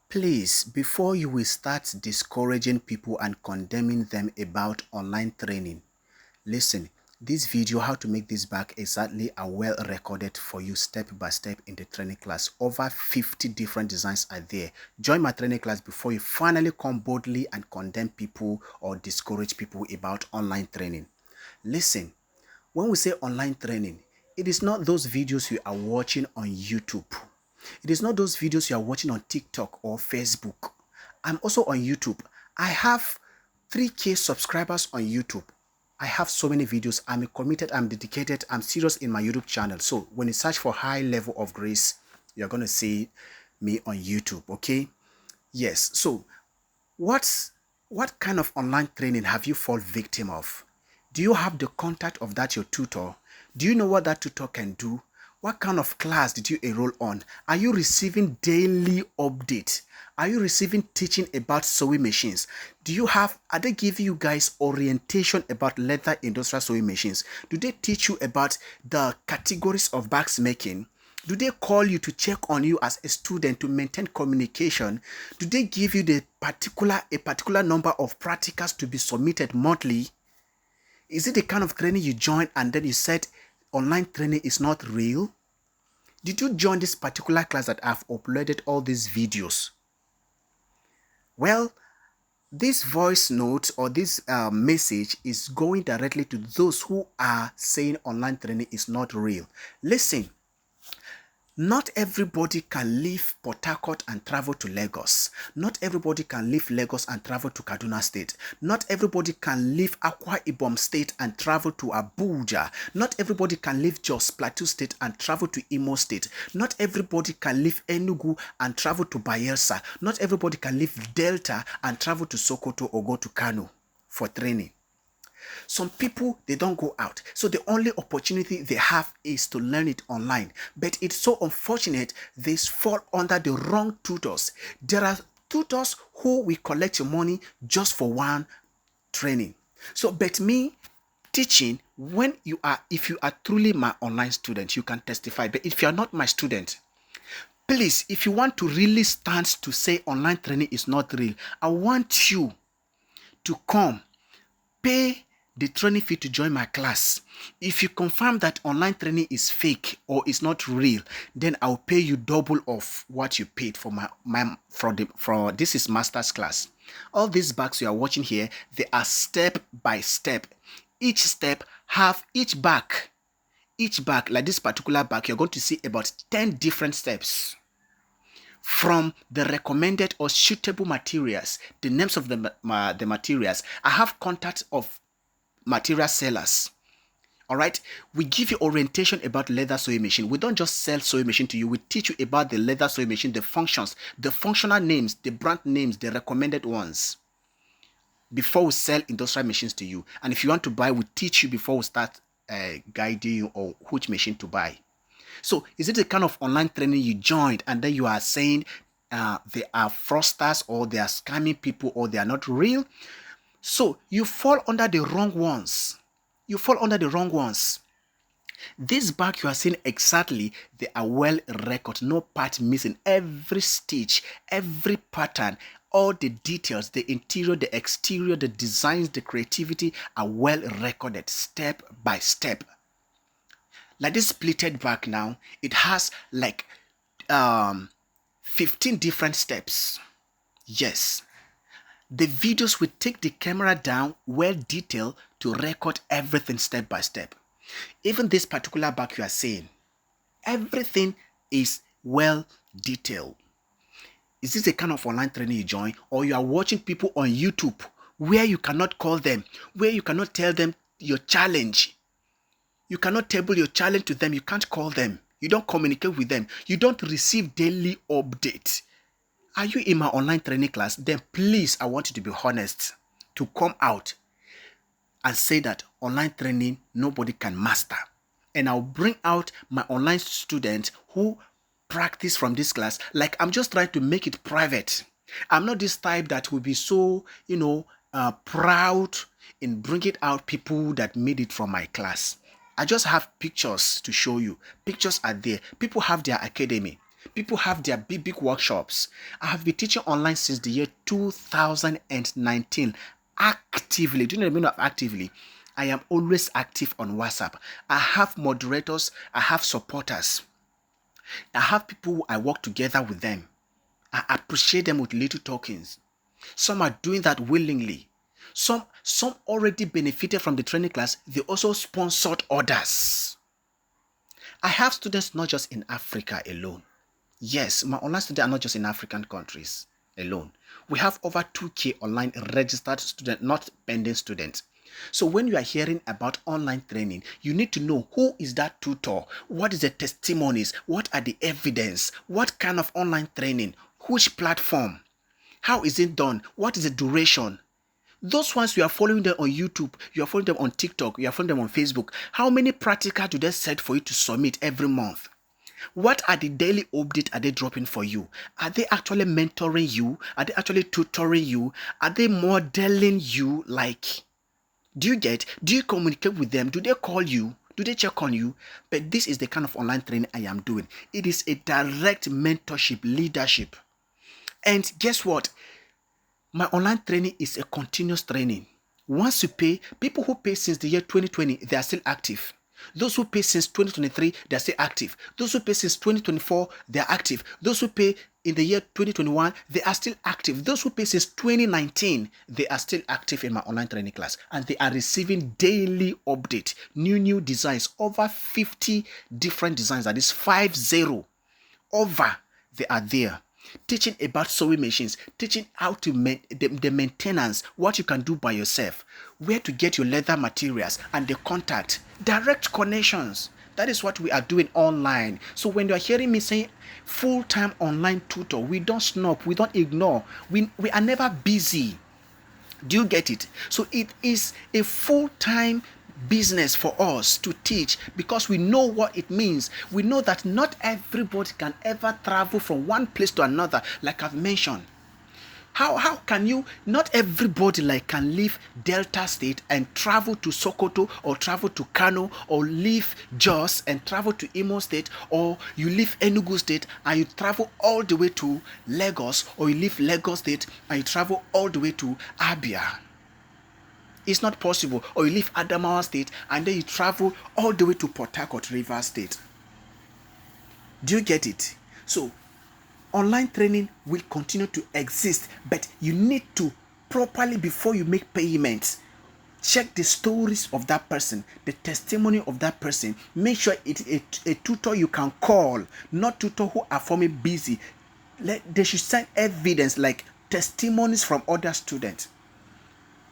Please, before you will start discouraging people and condemning them about online training, listen, this video, how to make this back exactly, are well recorded for you step by step in the training class. Over 50 different designs are there. Join my training class before you finally come boldly and condemn people or discourage people about online training. Listen, when we say online training, it is not those videos you are watching on YouTube. It is not those videos you are watching on TikTok or Facebook. I'm also on YouTube. I have 3K subscribers on YouTube. I have so many videos. I'm committed, I'm dedicated, I'm serious in my YouTube channel. So when you search for high level of grace, you're going to see me on YouTube, okay? Yes. So what kind of online training have you fall victim of? Do you have the contact of that your tutor? Do you know what that tutor can do? What kind of class did you enroll on? Are you receiving daily updates? Are you receiving teaching about sewing machines? Are they giving you guys orientation about leather industrial sewing machines? Do they teach you about the categories of bags making? Do they call you to check on you as a student to maintain communication? Do they give you a particular number of practicals to be submitted monthly? Is it the kind of training you join and then you said online training is not real? Did you join this particular class that I've uploaded all these videos? Well, this voice note or this message is going directly to those who are saying online training is not real. Listen. Not everybody can leave Port Harcourt and travel to Lagos. Not everybody can leave Lagos and travel to Kaduna State. Not everybody can leave Akwa Ibom State and travel to Abuja. Not everybody can leave Jos Plateau State and travel to Imo State. Not everybody can leave Enugu and travel to Bayelsa. Not everybody can leave Delta and travel to Sokoto or go to Kano for training. Some people, they don't go out. So the only opportunity they have is to learn it online. But it's so unfortunate they fall under the wrong tutors. There are tutors who will collect your money just for one training. So, but me, teaching, if you are truly my online student, you can testify. But if you are not my student, please, if you want to really stand to say online training is not real, I want you to come, pay the training fee to join my class. If you confirm that online training is fake or is not real, then I'll pay you double of what you paid for this is master's class. All these bags you are watching here, they are step by step. Each step have each bag, like this particular bag, you're going to see about 10 different steps. From the recommended or suitable materials, the names of the materials. I have contact of material sellers. All right, we give you orientation about leather sewing machine. We don't just sell sewing machine to you. We teach you about the leather sewing machine, the functions, the functional names, the brand names, the recommended ones, before we sell industrial machines to you. And if you want to buy, we teach you before we start guiding you on which machine to buy. So is it the kind of online training you joined and then you are saying they are fraudsters or they are scamming people or they are not real? So you fall under the wrong ones. You fall under the wrong ones. This bag you are seeing exactly, they are well recorded, no part missing. Every stitch, every pattern, all the details, the interior, the exterior, the designs, the creativity are well recorded step by step. Like this pleated bag now, it has like 15 different steps. Yes. The videos will take the camera down well detailed to record everything step by step. Even this particular bag you are seeing, everything is well detailed. Is this the kind of online training you join, or you are watching people on YouTube where you cannot call them, where you cannot tell them your challenge? You cannot table your challenge to them. You can't call them. You don't communicate with them. You don't receive daily updates. Are you in my online training class? Then please, I want you to be honest, to come out and say that online training, nobody can master. And I'll bring out my online students who practice from this class. Like, I'm just trying to make it private. I'm not this type that will be so, proud in bringing out people that made it from my class. I just have pictures to show you. Pictures are there. People have their academy. People have their big workshops. I have been teaching online since the year 2019 actively. Do you know the meaning of actively? I am always active on WhatsApp. I have moderators, I have supporters, I have people who I work together with them. I appreciate them with little tokens. Some are doing that willingly. Some already benefited from the training class. They also sponsored others. I have students not just in Africa alone. Yes, my online students are not just in African countries alone. We have over 2K online registered students, not pending students. So when you are hearing about online training, you need to know who is that tutor, what is the testimonies, what are the evidence, what kind of online training, which platform, how is it done, what is the duration. Those ones you are following them on YouTube, you are following them on TikTok, you are following them on Facebook. How many practicals do they set for you to submit every month? What are the daily updates are they dropping for you? Are they actually mentoring you? Are they actually tutoring you? Are they modeling you like? Do you communicate with them? Do they call you? Do they check on you? But this is the kind of online training I am doing. It is a direct mentorship, leadership. And guess what? My online training is a continuous training. Once you pay, people who pay since the year 2020, they are still active. Those who pay since 2023, they are still active. Those who pay since 2024, they are active. Those who pay in the year 2021, they are still active. Those who pay since 2019, they are still active in my online training class. And they are receiving daily update, new designs, over 50 different designs. That is 50 over. They are there. Teaching about sewing machines, teaching how to the maintenance, what you can do by yourself, where to get your leather materials and the contact, direct connections. That is what we are doing online. So when you are hearing me saying full-time online tutor, we don't snub, we don't ignore, we are never busy. Do you get it? So it is a full-time business for us to teach because we know what it means. We know that not everybody can ever travel from one place to another, like I've mentioned. How can you, not everybody like can leave Delta State and travel to Sokoto or travel to Kano or leave Jos and travel to Imo State, or you leave Enugu State and you travel all the way to Lagos, or you leave Lagos State and you travel all the way to Abia. It's not possible. Or you leave Adamawa State and then you travel all the way to Port Harcourt, Rivers State. Do you get it? So online training will continue to exist, but you need to properly, before you make payments, check the stories of that person, the testimony of that person. Make sure it's a tutor you can call, not tutor who are for me busy. They should send evidence like testimonies from other students.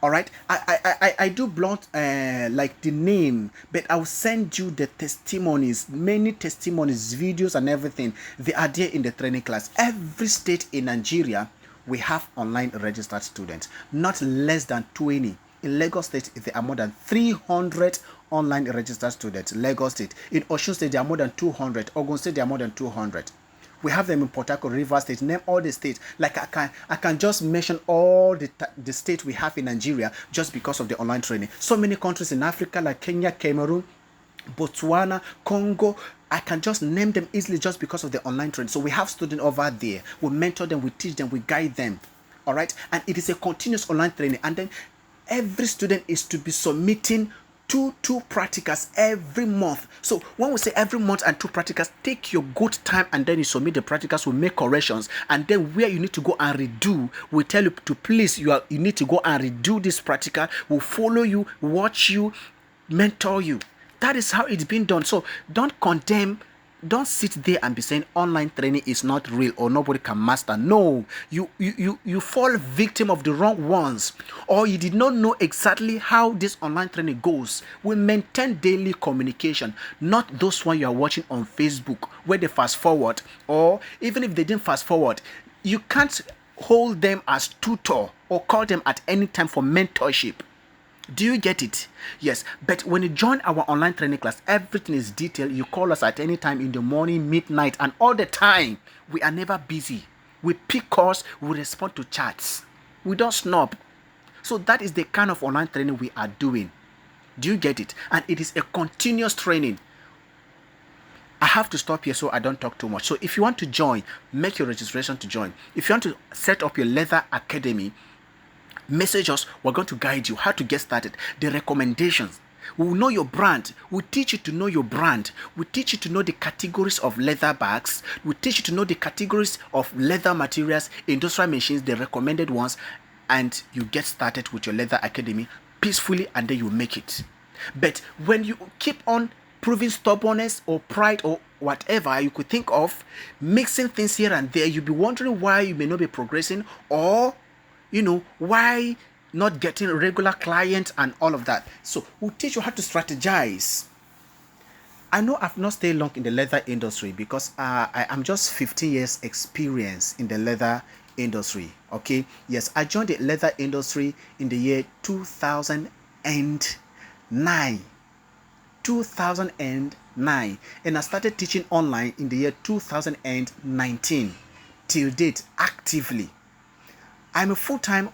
All right, I do blunt like the name, but I'll send you the testimonies, many testimonies, videos and everything. They are there in the training class. Every state in Nigeria, we have online registered students, not less than 20. In Lagos State, there are more than 300 online registered students. Lagos State. In Osun State, there are more than 200. Ogun State, there are more than 200. We have them in Port Harcourt, Rivers State. Name all the states. Like I can just mention all the states we have in Nigeria just because of the online training. So many countries in Africa like Kenya, Cameroon, Botswana, Congo. I can just name them easily just because of the online training. So we have students over there. We mentor them, we teach them, we guide them. All right, and it is a continuous online training. And then every student is to be submitting two practicals every month. So when we say every month and 2 practicals, take your good time and then you submit the practicals. We make corrections, and then where you need to go and redo, we tell you to please, you need to go and redo this practical. We'll follow you, watch you, mentor you. That is how it's been done. So don't condemn. Don't sit there and be saying online training is not real or nobody can master. No, you fall victim of the wrong ones, or you did not know exactly how this online training goes. We maintain daily communication, not those one you are watching on Facebook where they fast forward, or even if they didn't fast forward, you can't hold them as tutor or call them at any time for mentorship. Do you get it? Yes. But when you join our online training class, everything is detailed. You call us at any time in the morning, midnight, and all the time. We are never busy. We pick calls, we respond to chats. We don't snub. So that is the kind of online training we are doing. Do you get it? And it is a continuous training. I have to stop here so I don't talk too much. So if you want to join, make your registration to join. If you want to set up your leather academy, message us. We're going to guide you how to get started, the recommendations. We will know your brand. We'll teach you to know your brand. We'll teach you to know the categories of leather bags. We'll teach you to know the categories of leather materials, industrial machines, the recommended ones, and you get started with your leather academy peacefully, and then you make it. But when you keep on proving stubbornness or pride or whatever you could think of, mixing things here and there, you'll be wondering why you may not be progressing, or why not getting regular clients and all of that. So we'll teach you how to strategize. I know I've not stayed long in the leather industry because I am just 15 years experience in the leather industry. Okay, yes, I joined the leather industry in the year 2009. 2009, and I started teaching online in the year 2019 till date actively. I'm a full-time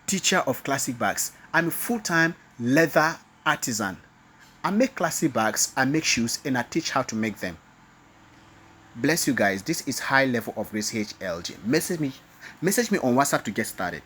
teacher of classic bags. I'm a full-time leather artisan. I make classic bags, I make shoes, and I teach how to make them. Bless you guys. This is High Level of Grace HLG. Message me on WhatsApp to get started.